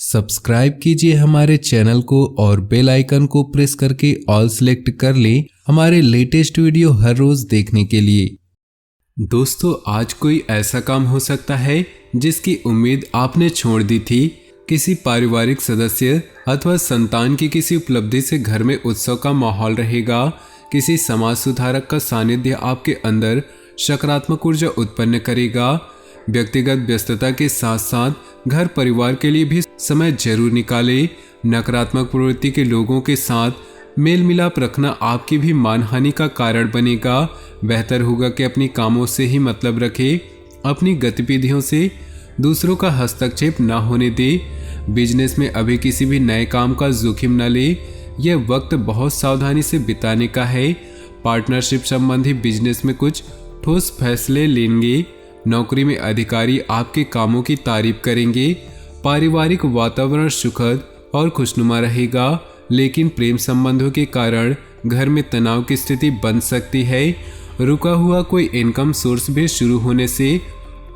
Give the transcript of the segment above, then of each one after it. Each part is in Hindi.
सब्सक्राइब कीजिए हमारे चैनल को और बेल आइकन को प्रेस करके ऑल सेलेक्ट कर लें हमारे लेटेस्ट वीडियो हर रोज देखने के लिए। दोस्तों, आज कोई ऐसा काम हो सकता है जिसकी उम्मीद आपने छोड़ दी थी। किसी पारिवारिक सदस्य अथवा संतान की किसी उपलब्धि से घर में उत्सव का माहौल रहेगा। किसी समाज सुधारक का सानिध्य आपके अंदर सकारात्मक ऊर्जा उत्पन्न करेगा। व्यक्तिगत व्यस्तता के साथ साथ घर परिवार के लिए भी समय जरूर निकालें। नकारात्मक प्रवृत्ति के लोगों के साथ मेल मिलाप रखना आपकी भी मानहानि का कारण बनेगा। बेहतर होगा कि अपनी कामों से ही मतलब रखें। अपनी गतिविधियों से दूसरों का हस्तक्षेप न होने दें। बिजनेस में अभी किसी भी नए काम का जोखिम न लें। यह वक्त बहुत सावधानी से बिताने का है। पार्टनरशिप संबंधी बिजनेस में कुछ ठोस फैसले लेंगे। नौकरी में अधिकारी आपके कामों की तारीफ करेंगे। पारिवारिक वातावरण सुखद और खुशनुमा रहेगा, लेकिन प्रेम संबंधों के कारण घर में तनाव की स्थिति बन सकती है। रुका हुआ कोई इनकम सोर्स भी शुरू होने से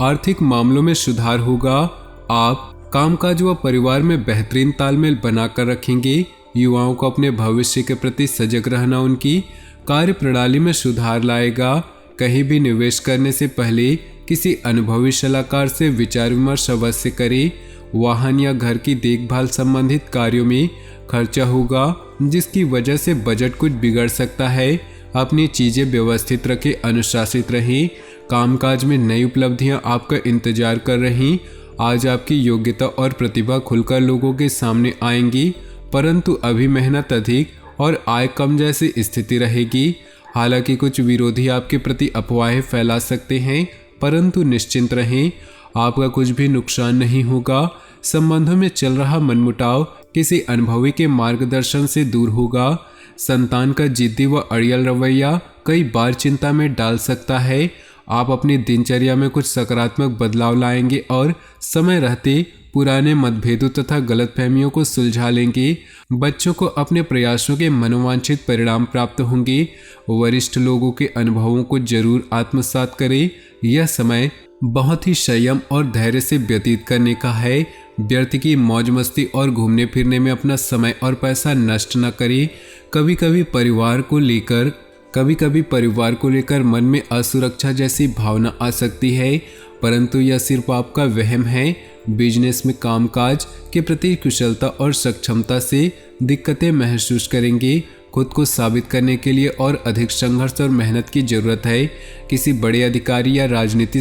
आर्थिक मामलों में सुधार होगा। आप कामकाज व परिवार में बेहतरीन तालमेल बनाकर रखेंगे। युवाओं को अपने भविष्य के प्रति सजग रहना उनकी कार्य प्रणाली में सुधार लाएगा। कहीं भी निवेश करने से पहले किसी अनुभवी सलाहकार से विचार विमर्श अवश्य करें। वाहन या घर की देखभाल संबंधित कार्यों में खर्चा होगा, जिसकी वजह से बजट कुछ बिगड़ सकता है। अपनी चीजें व्यवस्थित रखें, अनुशासित रहें। कामकाज में नई उपलब्धियां आपका इंतजार कर रही। आज आपकी योग्यता और प्रतिभा खुलकर लोगों के सामने आएंगी, परंतु अभी मेहनत अधिक और आय कम जैसी स्थिति रहेगी। हालांकि कुछ विरोधी आपके प्रति अफवाहें फैला सकते हैं, परंतु निश्चिंत रहें, आपका कुछ भी नुकसान नहीं होगा। संबंधों में चल रहा मनमुटाव किसी अनुभवी के मार्गदर्शन से दूर होगा। संतान का जिद्दी व अड़ियल रवैया कई बार चिंता में डाल सकता है। आप अपनी दिनचर्या में कुछ सकारात्मक बदलाव लाएंगे और समय रहते पुराने मतभेदों तथा गलतफहमियों को सुलझा लेंगे। बच्चों को अपने प्रयासों के मनोवांछित परिणाम प्राप्त होंगे। वरिष्ठ लोगों के अनुभवों को जरूर आत्मसात करें। यह समय बहुत ही संयम और धैर्य से व्यतीत करने का है। व्यर्थ की मौज मस्ती और घूमने फिरने में अपना समय और पैसा नष्ट न करें। कभी कभी परिवार को लेकर मन में असुरक्षा जैसी भावना आ सकती है, परंतु यह सिर्फ आपका वहम है। बिजनेस में कामकाज के प्रति कुशलता और सक्षमता से दिक्कतें महसूस करेंगे। खुद को साबित करने के लिए और अधिक संघर्ष और मेहनत की जरूरत है। किसी बड़े अधिकारी या राजनीतिज्ञ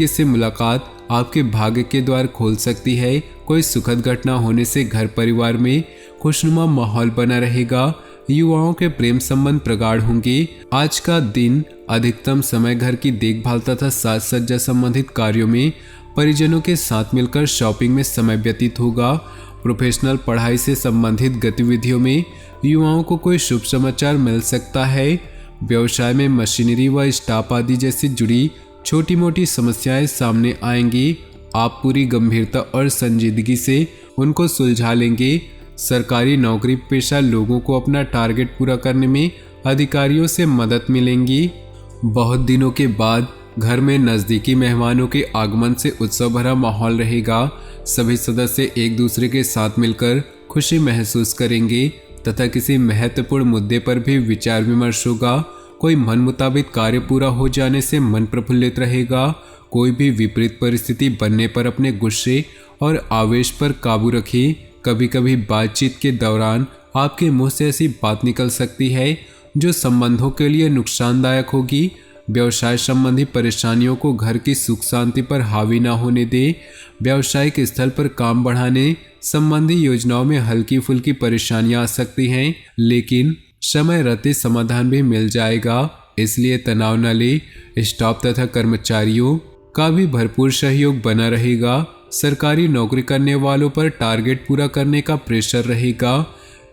से मुलाकात आपके भाग्य के द्वार खोल सकती है। कोई सुखद घटना होने से घर परिवार में खुशनुमा माहौल बना रहेगा। युवाओं के प्रेम संबंध प्रगाढ़ होंगे। आज का दिन अधिकतम समय घर की देखभाल तथा साज सज्जा संबंधित कार्यों में परिजनों के साथ मिलकर शॉपिंग में समय व्यतीत होगा। प्रोफेशनल पढ़ाई से संबंधित गतिविधियों में युवाओं को कोई शुभ समाचार मिल सकता है। व्यवसाय में मशीनरी व स्टाफ आदि जैसी जुड़ी छोटी मोटी समस्याएं सामने आएंगी। आप पूरी गंभीरता और संजीदगी से उनको सुलझा लेंगे। सरकारी नौकरी पेशा लोगों को अपना टारगेट पूरा करने में अधिकारियों से मदद मिलेंगी। बहुत दिनों के बाद घर में नज़दीकी मेहमानों के आगमन से उत्सव भरा माहौल रहेगा। सभी सदस्य एक दूसरे के साथ मिलकर खुशी महसूस करेंगे तथा किसी महत्वपूर्ण मुद्दे पर भी विचार विमर्श होगा। कोई मन मुताबिक कार्य पूरा हो जाने से मन प्रफुल्लित रहेगा। कोई भी विपरीत परिस्थिति बनने पर अपने गुस्से और आवेश पर काबू रखें। कभी कभी बातचीत के दौरान आपके मुंह से ऐसी बात निकल सकती है जो संबंधों के लिए नुकसानदायक होगी। व्यवसाय संबंधी परेशानियों को घर की सुख शांति पर हावी न होने दे। व्यावसायिक स्थल पर काम बढ़ाने संबंधी योजनाओं में हल्की फुल्की परेशानियां आ सकती हैं, लेकिन समय रहते समाधान भी मिल जाएगा, इसलिए तनाव न ले। स्टाफ तथा कर्मचारियों का भी भरपूर सहयोग बना रहेगा। सरकारी नौकरी करने वालों पर टारगेट पूरा करने का प्रेशर रहेगा।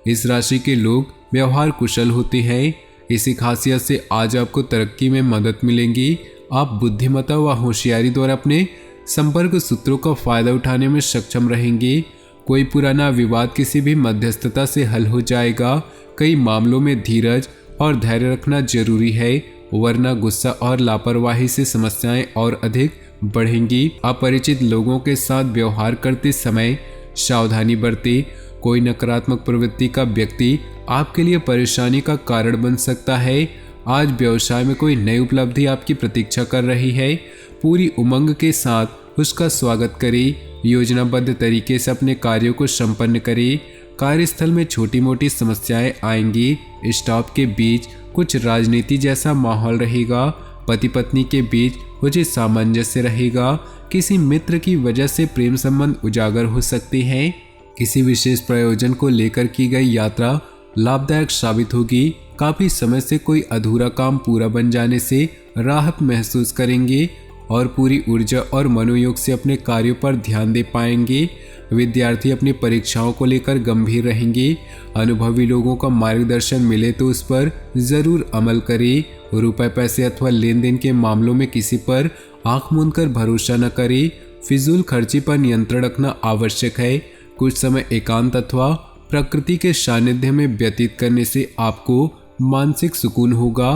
इस राशि के लोग व्यवहार कुशल होते हैं। इसी खासियत से आज आपको तरक्की में मदद मिलेगी। आप बुद्धिमत्ता व होशियारी द्वारा अपने संपर्क सूत्रों का फायदा उठाने में सक्षम रहेंगे। कोई पुराना विवाद किसी भी मध्यस्थता से हल हो जाएगा। कई मामलों में धीरज और धैर्य रखना जरूरी है, वरना गुस्सा और लापरवाही से समस्याएं और अधिक बढ़ेंगी। अपरिचित लोगों के साथ व्यवहार करते समय सावधानी बरतें। कोई नकारात्मक प्रवृत्ति का व्यक्ति आपके लिए परेशानी का कारण बन सकता है। आज व्यवसाय में कोई नई उपलब्धि आपकी प्रतीक्षा कर रही है। पूरी उमंग के साथ उसका स्वागत करें। योजनाबद्ध तरीके से अपने कार्यों को संपन्न करें। कार्यस्थल में छोटी मोटी समस्याएं आएंगी। स्टाफ के बीच कुछ राजनीति जैसा माहौल रहेगा। पति पत्नी के बीच उचित सामंजस्य रहेगा। किसी मित्र की वजह से प्रेम संबंध उजागर हो सकते हैं। किसी विशेष प्रयोजन को लेकर की गई यात्रा लाभदायक साबित होगी। काफी समय से कोई अधूरा काम पूरा बन जाने से राहत महसूस करेंगे और पूरी ऊर्जा और मनोयोग से अपने कार्यों पर ध्यान दे पाएंगे। विद्यार्थी अपनी परीक्षाओं को लेकर गंभीर रहेंगे। अनुभवी लोगों का मार्गदर्शन मिले तो उस पर जरूर अमल करें। रुपए पैसे अथवा लेन देन के मामलों में किसी पर आंख मूंद कर भरोसा न करें। फिजूल खर्ची पर नियंत्रण रखना आवश्यक है। कुछ समय एकांत अथवा प्रकृति के सानिध्य में व्यतीत करने से आपको मानसिक सुकून होगा।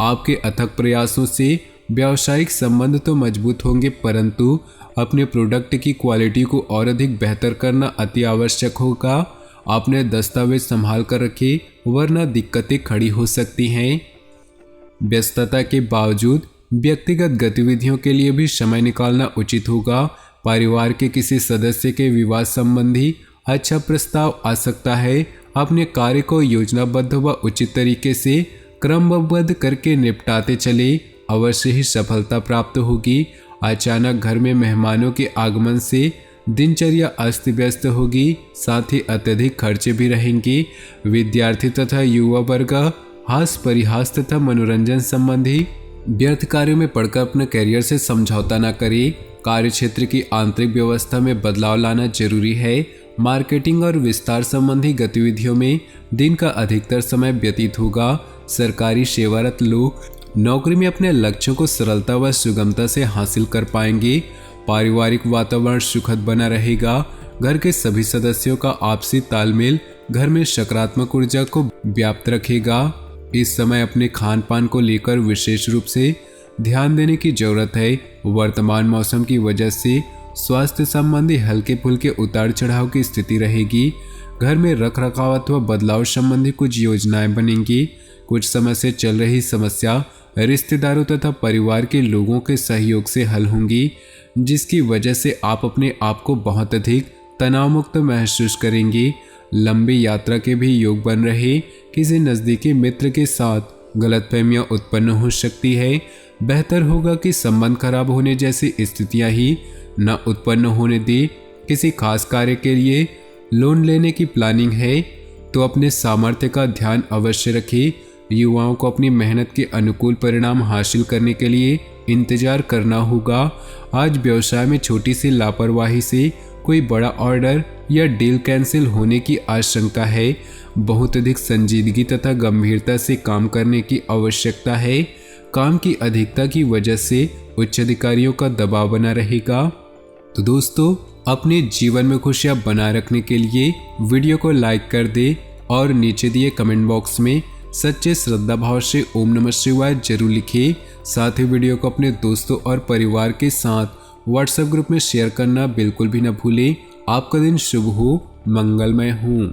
आपके अथक प्रयासों से व्यावसायिक संबंध तो मजबूत होंगे, परंतु अपने प्रोडक्ट की क्वालिटी को और अधिक बेहतर करना अति आवश्यक होगा। आपने दस्तावेज संभाल कर रखे, वरना दिक्कतें खड़ी हो सकती हैं। व्यस्तता के बावजूद व्यक्तिगत गतिविधियों के लिए भी समय निकालना उचित होगा। परिवार के किसी सदस्य के विवाह संबंधी अच्छा प्रस्ताव आ सकता है। अपने कार्य को योजनाबद्ध व उचित तरीके से क्रमबद्ध करके निपटाते चले, अवश्य ही सफलता प्राप्त होगी। अचानक घर में मेहमानों के आगमन से दिनचर्या अस्त व्यस्त होगी, साथ ही अत्यधिक खर्चे भी रहेंगे। विद्यार्थी तथा युवा वर्ग हास परिहास तथा मनोरंजन संबंधी व्यर्थ कार्यों में पड़कर अपने करियर से समझौता न करें। कार्य क्षेत्र की आंतरिक व्यवस्था में बदलाव लाना जरूरी है। मार्केटिंग और विस्तार संबंधी गतिविधियों में दिन का अधिकतर समय व्यतीत होगा। सरकारी सेवारत लोग नौकरी में अपने लक्ष्यों को सरलता व सुगमता से हासिल कर पाएंगे। पारिवारिक वातावरण सुखद बना रहेगा। घर के सभी सदस्यों का आपसी तालमेल घर में सकारात्मक ऊर्जा को व्याप्त रखेगा। इस समय अपने खान पान को लेकर विशेष रूप से ध्यान देने की जरूरत है। वर्तमान मौसम की वजह से स्वास्थ्य संबंधी हल्के फुल्के उतार चढ़ाव की स्थिति रहेगी। घर में रख रखाव अथवा बदलाव संबंधी कुछ योजनाएं बनेंगी। कुछ समय से चल रही समस्या रिश्तेदारों तथा परिवार के लोगों के सहयोग से हल होंगी, जिसकी वजह से आप अपने आप को बहुत अधिक तनाव मुक्त महसूस करेंगे। लंबी यात्रा के भी योग बन रहे। किसी नज़दीकी मित्र के साथ गलतफहमियां उत्पन्न हो सकती है। बेहतर होगा कि संबंध खराब होने जैसी स्थितियां ही न उत्पन्न होने दे। किसी खास कार्य के लिए लोन लेने की प्लानिंग है तो अपने सामर्थ्य का ध्यान अवश्य रखें। युवाओं को अपनी मेहनत के अनुकूल परिणाम हासिल करने के लिए इंतजार करना होगा। आज व्यवसाय में छोटी सी लापरवाही से कोई बड़ा ऑर्डर या डील कैंसिल होने की आशंका है। बहुत अधिक संजीदगी तथा गंभीरता से काम करने की आवश्यकता है। काम की अधिकता की वजह से उच्च अधिकारियों का दबाव बना रहेगा। तो दोस्तों, अपने जीवन में खुशियां बनाए रखने के लिए वीडियो को लाइक कर दे और नीचे दिए कमेंट बॉक्स में सच्चे श्रद्धा भाव से ओम नमः शिवाय जरूर लिखिए। साथ ही वीडियो को अपने दोस्तों और परिवार के साथ व्हाट्सएप ग्रुप में शेयर करना बिल्कुल भी न भूलें। आपका दिन शुभ हो, मंगलमय हो।